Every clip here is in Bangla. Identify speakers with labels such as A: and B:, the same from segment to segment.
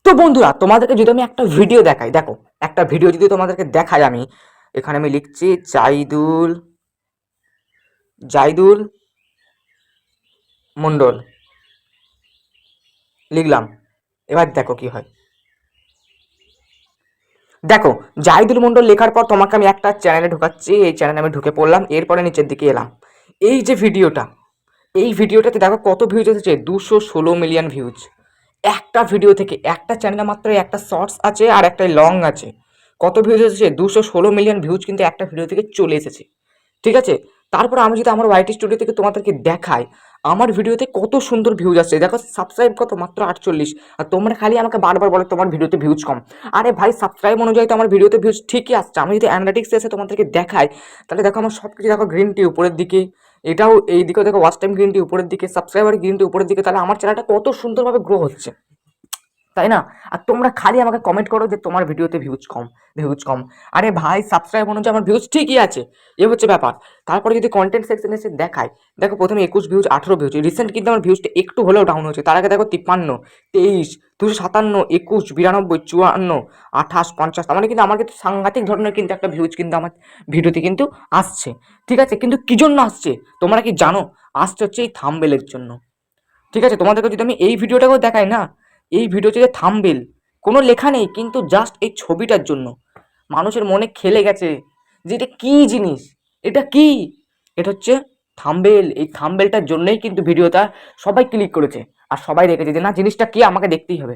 A: তো বন্ধুরা, তোমাদেরকে যদি আমি একটা ভিডিও দেখাই, দেখো একটা ভিডিও যদি তোমাদেরকে দেখাই, আমি এখানে আমি লিখছি জাইদুল জাইদুল মণ্ডল লিখলাম। এবার দেখো কি হয়। দেখো, জাহিদুল মণ্ডল লেখার পর তোমাকে আমি একটা চ্যানেলে ঢোকাচ্ছি, এই চ্যানেলে আমি ঢুকে পড়লাম, এরপরে নিচের দিকে এলাম। এই যে ভিডিওটা, এই ভিডিওটাতে দেখো কত ভিউজ এসেছে, 216 মিলিয়ন ভিউজ। একটা ভিডিও থেকে, একটা চ্যানেলে মাত্র একটা শর্টস আছে আর একটা লং আছে। কত ভিউজ এসেছে? 216 মিলিয়ন ভিউজ কিন্তু একটা ভিডিও থেকে চলে এসেছে। ঠিক আছে, তারপর আমি যদি আমার ওয়াইটি স্টুডিও থেকে তোমাদেরকে দেখাই, আমার ভিডিওতে কত সুন্দর ভিউজ আসছে। দেখো সাবস্ক্রাইব কত, মাত্র 48। আর তোমরা খালি আমাকে বারবার বলো তোমার ভিডিওতে ভিউজ কম। আরে ভাই, সাবস্ক্রাইব অনুযায়ী তো আমার ভিডিওতে ভিউজ ঠিকই আসছে। আমি যদি অ্যানালিটিক্স এসে তোমাদেরকে দেখাই, তাহলে দেখো আমার সব কিছু, দেখো গ্রিন টি উপরের দিকে, এটাও এই দিকেও দেখো ওয়াচ টাইম গ্রিন টি উপরের দিকে, সাবস্ক্রাইবার গ্রিন টি উপরের দিকে। তাহলে আমার চ্যানেলটা কত সুন্দরভাবে গ্রো হচ্ছে, তাই না? আর তোমরা খালি আমাকে কমেন্ট করো যে তোমার ভিডিওতে ভিউজ কম, ভিউজ কম। আরে ভাই, সাবস্ক্রাইব অনুযায়ী আমার ভিউজ ঠিকই আছে, এ হচ্ছে ব্যাপার। তারপরে যদি কন্টেন্ট সেকশনে এসে দেখায়, দেখো প্রথমে 21 ভিউজ, 18 ভিউজ। রিসেন্ট কিন্তু আমার ভিউজটা একটু হলেও ডাউন হয়েছে। তার আগে দেখো 53, 23, 257, 21, 92, 54, 28, 50। তার মানে কিন্তু আমার কিন্তু সাংঘাতিক ধরনের কিন্তু একটা ভিউজ কিন্তু আমার ভিডিওতে কিন্তু আসছে। ঠিক আছে, কিন্তু কি জন্য আসছে তোমরা কি জানো? আসছে হচ্ছে এই থাম্বনেলের জন্য। ঠিক আছে, তোমাদেরকে যদি আমি এই ভিডিওটাকেও দেখাই না, এই ভিডিওতে যে থাম্বনেল, কোনো লেখা নেই, কিন্তু জাস্ট এই ছবিটার জন্য মানুষের মনে খেলে গেছে যে এটা কি জিনিস, এটা কি, এটা হচ্ছে থাম্বনেল। এই থাম্বনেলটার জন্যই কিন্তু ভিডিওটা সবাই ক্লিক করেছে আর সবাই দেখেছে যে না, জিনিসটা কি, আমাকে দেখতেই হবে।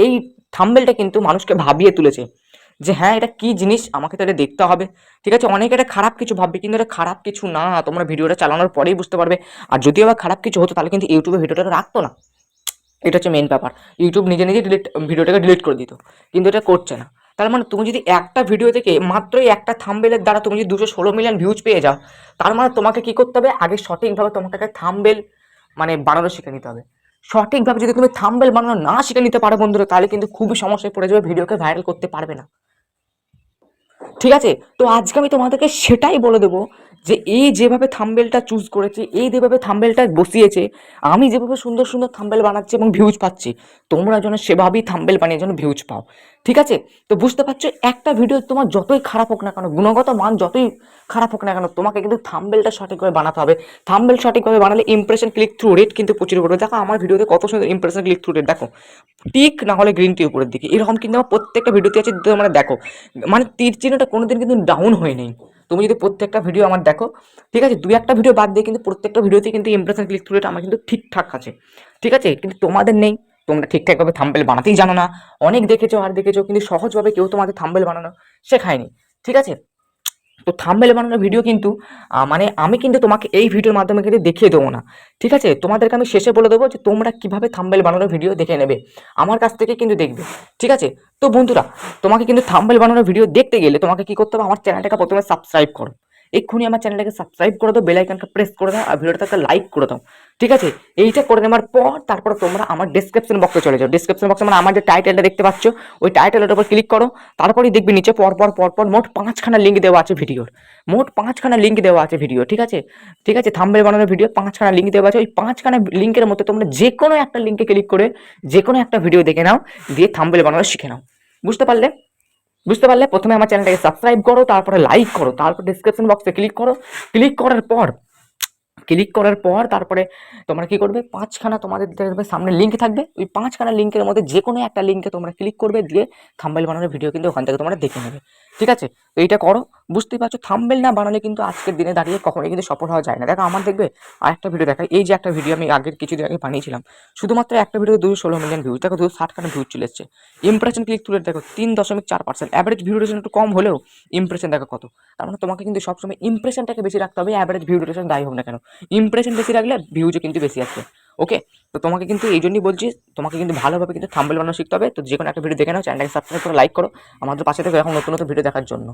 A: এই থাম্বনেলটা কিন্তু মানুষকে ভাবিয়ে তুলেছে যে হ্যাঁ, এটা কি জিনিস, আমাকে তো এটা দেখতে হবে। ঠিক আছে, অনেকে এটা খারাপ কিছু ভাববে, কিন্তু এটা খারাপ কিছু না, তোমরা ভিডিওটা চালানোর পরেই বুঝতে পারবে। আর যদি আবার খারাপ কিছু হতো, তাহলে কিন্তু ইউটিউবে ভিডিওটা রাখতো না। এটা হচ্ছে মেন ব্যাপার। ইউটিউব নিজে নিজে ভিডিওটাকে ডিলিট করে দিত, কিন্তু এটা করছে না। তার মানে তুমি যদি একটা ভিডিও থেকে মাত্রই একটা থাম্বনেলের দ্বারা তুমি যদি 216 মিলিয়ন ভিউজ পেয়ে যাও, তার মানে তোমাকে কি করতে হবে? আগে সঠিকভাবে তোমাকে থাম্বনেল মানে বানানো শিখে নিতে হবে। সঠিকভাবে যদি তুমি থাম্বনেল বানানো না শিখে নিতে পারো বন্ধুরা, তাহলে কিন্তু খুবই সমস্যায় পড়ে যাবে, ভিডিওকে ভাইরাল করতে পারবে না। ঠিক আছে, তো আজকে আমি তোমাদেরকে সেটাই বলে দেবো যে এই যেভাবে থাম্বনেলটা চুজ করেছে, এই যেভাবে থাম্বনেলটা বসিয়েছে, আমি যেভাবে সুন্দর সুন্দর থাম্বনেল বানাচ্ছি এবং ভিউজ পাচ্ছি, তোমরা যেন সেভাবেই থাম্বনেল বানিয়ে যেন ভিউজ পাও। ঠিক আছে, তো বুঝতে পারছো, একটা ভিডিও তোমার যতই খারাপ হোক না কেন, গুণগত মান যতই খারাপ হোক না কেন, তোমাকে কিন্তু থাম্বনেলটা সঠিকভাবে বানাতে হবে। থাম্বনেল সঠিকভাবে বানালে ইমপ্রেশন ক্লিক থ্রু রেট কিন্তু প্রচুর করবে। দেখো আমার ভিডিওতে কত সুন্দর ইমপ্রেশন ক্লিক থ্রু রেট, দেখো টিক না হলে গ্রিন টি উপরের দিকে, এরকম কিন্তু আমার প্রত্যেকটা ভিডিওতে আছে। তোমরা দেখো, মানে তীর চিহ্নটা কোনোদিন কিন্তু ডাউন হয়ে নেই। তুমি যদি প্রত্যেকটা ভিডিও আমার দেখো, ঠিক আছে, দুই একটা ভিডিও বাদ দিয়ে কিন্তু প্রত্যেকটা ভিডিওতে কিন্তু ইমপ্রেশন ক্লিক থ্রু রেট আমার কিন্তু ঠিকঠাক আছে। ঠিক আছে, কিন্তু তোমাদের নেই, তোমরা ঠিকঠাকভাবে থাম্বনেল বানাতেই জানো না। অনেক দেখেছো আর দেখেছো, কিন্তু সহজভাবে কেউ তোমাদের থাম্বনেল বানানো শেখায়নি। ঠিক আছে, তো থাম্বনেল বানানোর ভিডিও কিন্তু মানে আমি কিন্তু তোমাকে এই ভিডিওর মাধ্যমে কিন্তু দেখিয়ে দেবো না। ঠিক আছে, তোমাদেরকে আমি শেষে বলে দেবো যে তোমরা কিভাবে থাম্বনেল বানানোর ভিডিও দেখে নেবে, আমার কাছ থেকে কিন্তু দেখবে। ঠিক আছে, তো বন্ধুরা, তোমাকে কিন্তু থাম্বনেল বানানোর ভিডিও দেখতে গেলে তোমাকে কি করতে হবে? আমার চ্যানেলটাকে প্রথমে সাবস্ক্রাইব করো। এক্ষুনি আমার চ্যানেলটাকে সাবস্ক্রাইব করে দাও, বেল আইকনটা প্রেস করে দাও, আর ভিডিওটাতে একটা লাইক করে দাও। ঠিক আছে, এইটা করে নেওয়ার পর তারপর তোমরা আমার ডেসক্রিপশন বক্সে চলে যাও। ডেসক্রিপশন বক্সে মানে আমার যে টাইটেলটা দেখতে পাচ্ছ, ওই টাইটেলের উপর ক্লিক করো। তারপরেই দেখবি নিচে পরপর মোট 5খানা লিঙ্ক দেওয়া আছে ভিডিওর। মোট 5খানা লিঙ্ক দেওয়া আছে ভিডিও। ঠিক আছে, ঠিক আছে, থাম্বনেল বানানোর ভিডিও 5খানা লিঙ্ক দেওয়া আছে। ওই 5খানা লিঙ্কের মধ্যে তোমরা যে কোনো একটা লিঙ্কে ক্লিক করে যে কোনো একটা ভিডিও দেখে নাও, দিয়ে থাম্বনেল বানানো শিখে নাও। বুঝতে পারলে? বুঝতে পারলে? প্রথমে আমার চ্যানেলটাকে সাবস্ক্রাইব করো, তারপরে লাইক করো, তারপর ডিসক্রিপশন বক্সে ক্লিক করো। ক্লিক করার পর তারপরে তোমরা কি করবে? 5খানা তোমাদের দেখবে সামনে লিঙ্ক থাকবে। ওই 5খানা লিঙ্কের মধ্যে যে কোনো একটা লিঙ্কে তোমরা ক্লিক করবে, দিয়ে থাম্বনেল বানানোর ভিডিও কিন্তু ওখান থেকে তোমরা দেখে নেবে। ঠিক আছে, তো এইটা করো। বুঝতেই পারছো, থাম্বনেল না বানালে কিন্তু আজকের দিনে দাঁড়িয়ে কখনোই কিন্তু সফল হওয়া যায় না। দেখো আমার দেখবে আর একটা ভিডিও দেখাই, এই যে একটা ভিডিও আমি আগের কিছুদিন আগে বানিয়েছিলাম, শুধুমাত্র একটা ভিডিও 216 মিলিয়ন ভিউজ। দেখো 260খানা ভিউজ চলে এসেছে। ইমপ্রেশন ক্লিক থ্রু রেট দেখো 3.4%। অ্যাভারেজ ভিউ ডিউরেশন একটু কম হলেও ইমপ্রেশন দেখো কত। তার মানে তোমাকে কিন্তু সবসময় ইমপ্রেশনটাকে বেশি রাখতে হবে, অ্যাভারেজ ভিউ ডিউরেশন যাই হোক না কেন। ইমপ্রেশন বেশি রাখলে ভিউজও কিন্তু বেশি আসবে। ওকে, তো তোমাকে কিন্তু এই জন্যই বলছি, তোমাকে কিন্তু ভালোভাবে কিন্তু থাম্বনেল বানানো শিখতে হবে। তো যে কোনো একটা ভিডিও দেখে নাও, চ্যানেলটাকে সাবস্ক্রাইব করে লাইক করো, আমাদের পাশে থেকে এখন নতুন নতুন ভিডিও দেখার জন্য।